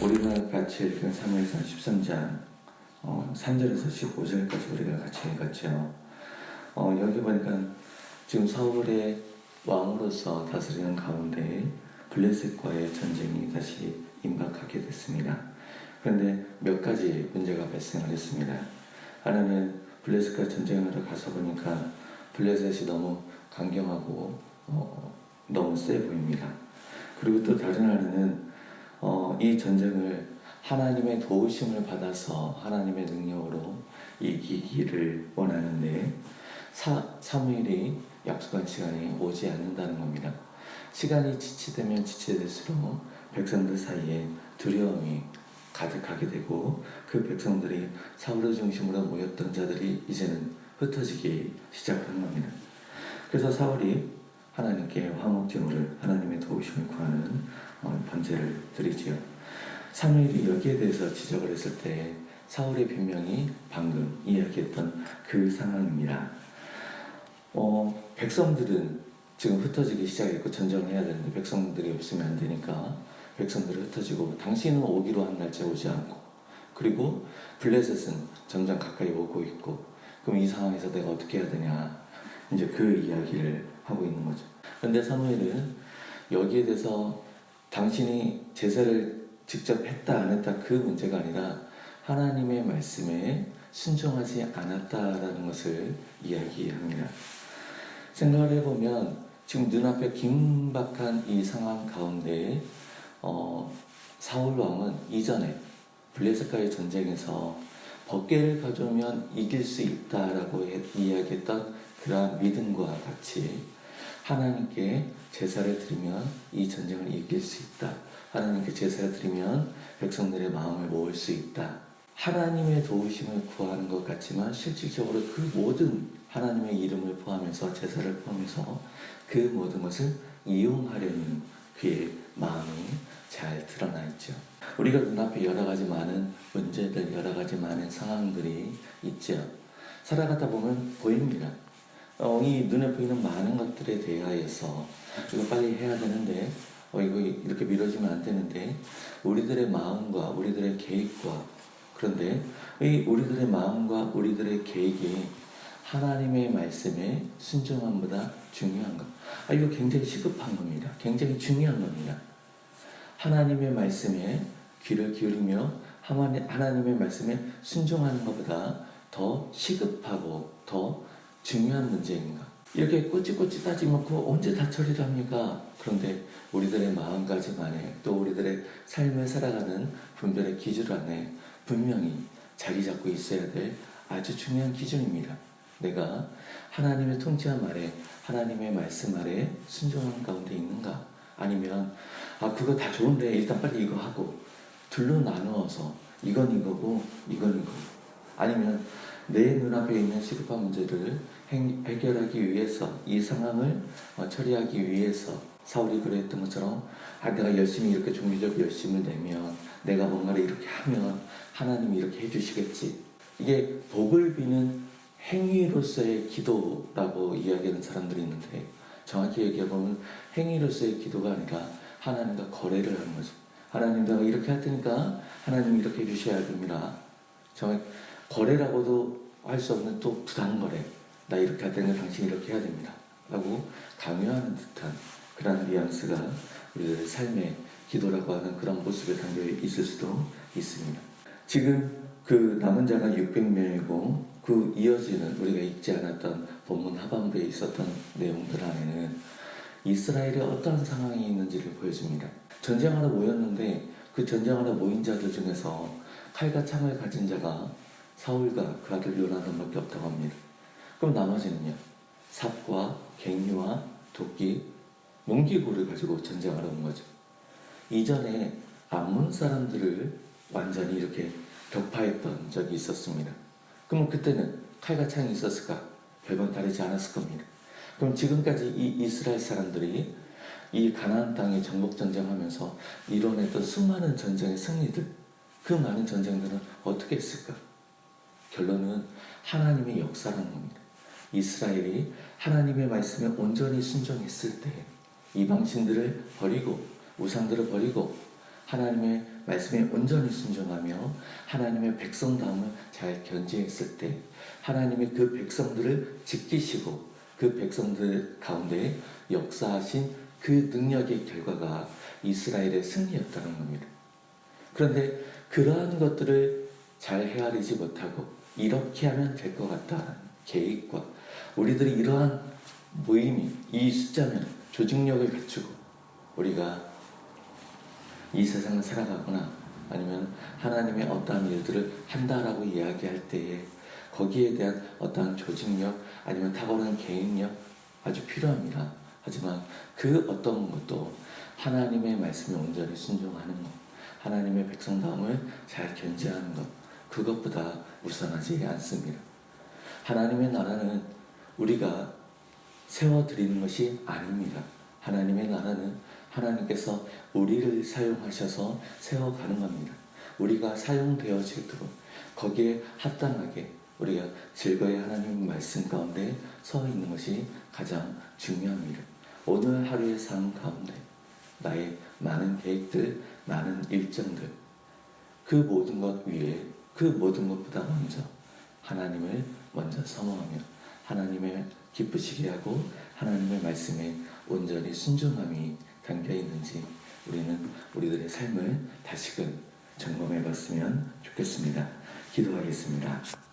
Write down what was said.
우리가 같이 읽은 사무엘상 13장 3절에서 15절까지 우리가 같이 읽었죠. 여기 보니까 지금 사울의 왕으로서 다스리는 가운데 블레셋과의 전쟁이 다시 임박하게 됐습니다. 그런데 몇 가지 문제가 발생을 했습니다. 하나는 블레셋과 전쟁하러 가서 보니까 블레셋이 너무 강경하고 너무 세 보입니다. 그리고 또 다른 하나는 이 전쟁을 하나님의 도우심을 받아서 하나님의 능력으로 이기기를 원하는데 사무엘이 약속한 시간이 오지 않는다는 겁니다. 시간이 지체되면 지체될수록 백성들 사이에 두려움이 가득하게 되고 그 백성들이 사울의 중심으로 모였던 자들이 이제는 흩어지기 시작하는 겁니다. 그래서 사울이 하나님께 화목제물을 하나님의 도우심을 구하는 번제를 드리지요. 사무엘이 여기에 대해서 지적을 했을 때 사울의 변명이 방금 이야기했던 그 상황입니다. 백성들은 지금 흩어지기 시작했고 전쟁을 해야 되는데 백성들이 없으면 안 되니까 백성들이 흩어지고 당신은 오기로 한 날짜 오지 않고 그리고 블레셋은 점점 가까이 오고 있고 그럼 이 상황에서 내가 어떻게 해야 되냐 이제 그 이야기를 하고 있는 거죠. 그런데 사무엘은 여기에 대해서 당신이 제사를 직접 했다 안 했다 그 문제가 아니라 하나님의 말씀에 순종하지 않았다라는 것을 이야기합니다. 생각을 해보면 지금 눈앞에 긴박한 이 상황 가운데 사울 왕은 이전에 블레셋과의 전쟁에서 번개를 가져오면 이길 수 있다라고 이야기했던 그러한 믿음과 같이 하나님께 제사를 드리면 이 전쟁을 이길 수 있다. 하나님께 제사를 드리면 백성들의 마음을 모을 수 있다. 하나님의 도우심을 구하는 것 같지만 실질적으로 그 모든 하나님의 이름을 포함해서 제사를 포함해서 그 모든 것을 이용하려는 그의 마음이 잘 드러나 있죠. 우리가 눈앞에 여러 가지 많은 문제들, 여러 가지 많은 상황들이 있죠. 살아가다 보면 보입니다. 이 눈에 보이는 많은 것들에 대하여서 이거 빨리 해야 되는데 이거 이렇게 미뤄지면 안 되는데 우리들의 마음과 우리들의 계획과 그런데 이 우리들의 마음과 우리들의 계획이 하나님의 말씀에 순종함보다 중요한 것. 이거 굉장히 시급한 겁니다. 굉장히 중요한 겁니다. 하나님의 말씀에 귀를 기울이며 하나님의 말씀에 순종하는 것보다 더 시급하고 더 중요한 문제인가? 이렇게 꼬치꼬치 따지놓고 언제 다 처리를 합니까? 그런데 우리들의 마음가짐 안에 또 우리들의 삶을 살아가는 분별의 기준 안에 분명히 자리 잡고 있어야 될 아주 중요한 기준입니다. 내가 하나님의 통치한 말에 하나님의 말씀 아래 순종하는 가운데 있는가? 아니면 그거 다 좋은데 일단 빨리 이거 하고 둘로 나누어서 이건 이거고 이건 이거고 아니면 내 눈앞에 있는 시급한 문제를 해결하기 위해서 이 상황을 처리하기 위해서 사울이 그랬던 것처럼 내가 열심히 이렇게 종교적 열심을 내면 내가 뭔가를 이렇게 하면 하나님이 이렇게 해주시겠지. 이게 복을 비는 행위로서의 기도라고 이야기하는 사람들이 있는데 정확히 얘기해보면 행위로서의 기도가 아니라 하나님과 거래를 하는 거죠. 하나님 내가 이렇게 할 테니까 하나님이 이렇게 해주셔야 됩니다. 정말 거래라고도 할 수 없는 또 부당거래. 나 이렇게 할 때는 당신이 이렇게 해야 됩니다. 라고 강요하는 듯한 그런 뉘앙스가 우리들의 삶의 기도라고 하는 그런 모습에 담겨 있을 수도 있습니다. 지금 그 남은 자가 600명이고 그 이어지는 우리가 읽지 않았던 본문 하반부에 있었던 내용들 안에는 이스라엘의 어떠한 상황이 있는지를 보여줍니다. 전쟁하러 모였는데 그 전쟁하러 모인 자들 중에서 칼과 창을 가진 자가 사울과 그 아들 요나단밖에 없다고 합니다. 그럼 나머지는요? 삽과 갱류와 도끼, 농기구를 가지고 전쟁하러 온 거죠. 이전에 암몬 사람들을 완전히 이렇게 격파했던 적이 있었습니다. 그럼 그때는 칼과 창이 있었을까? 별반 다르지 않았을 겁니다. 그럼 지금까지 이 이스라엘 사람들이 이 가나안 땅에 정복 전쟁하면서 이뤄냈던 수많은 전쟁의 승리들, 그 많은 전쟁들은 어떻게 했을까? 결론은 하나님의 역사라는 겁니다. 이스라엘이 하나님의 말씀에 온전히 순종했을 때 이방신들을 버리고 우상들을 버리고 하나님의 말씀에 온전히 순종하며 하나님의 백성다움을 잘 견지했을 때 하나님이 그 백성들을 지키시고 그 백성들 가운데 역사하신 그 능력의 결과가 이스라엘의 승리였다는 겁니다. 그런데 그러한 것들을 잘 헤아리지 못하고 이렇게 하면 될 것 같다는 계획과 우리들이 이러한 모임이 이 숫자면 조직력을 갖추고 우리가 이 세상을 살아가거나 아니면 하나님의 어떠한 일들을 한다라고 이야기할 때에 거기에 대한 어떠한 조직력 아니면 탁월한 계획력 아주 필요합니다. 하지만 그 어떤 것도 하나님의 말씀에 온전히 순종하는 것, 하나님의 백성다움을 잘 견지하는 것, 그것보다 우선하지 않습니다. 하나님의 나라는 우리가 세워드리는 것이 아닙니다. 하나님의 나라는 하나님께서 우리를 사용하셔서 세워가는 겁니다. 우리가 사용되어지도록 거기에 합당하게 우리가 즐거이 하나님의 말씀 가운데 서 있는 것이 가장 중요합니다. 오늘 하루의 삶 가운데 나의 많은 계획들, 많은 일정들, 그 모든 것 위에 그 모든 것보다 먼저 하나님을 먼저 사모하며 하나님을 기쁘시게 하고 하나님의 말씀에 온전히 순종함이 담겨 있는지 우리는 우리들의 삶을 다시금 점검해 봤으면 좋겠습니다. 기도하겠습니다.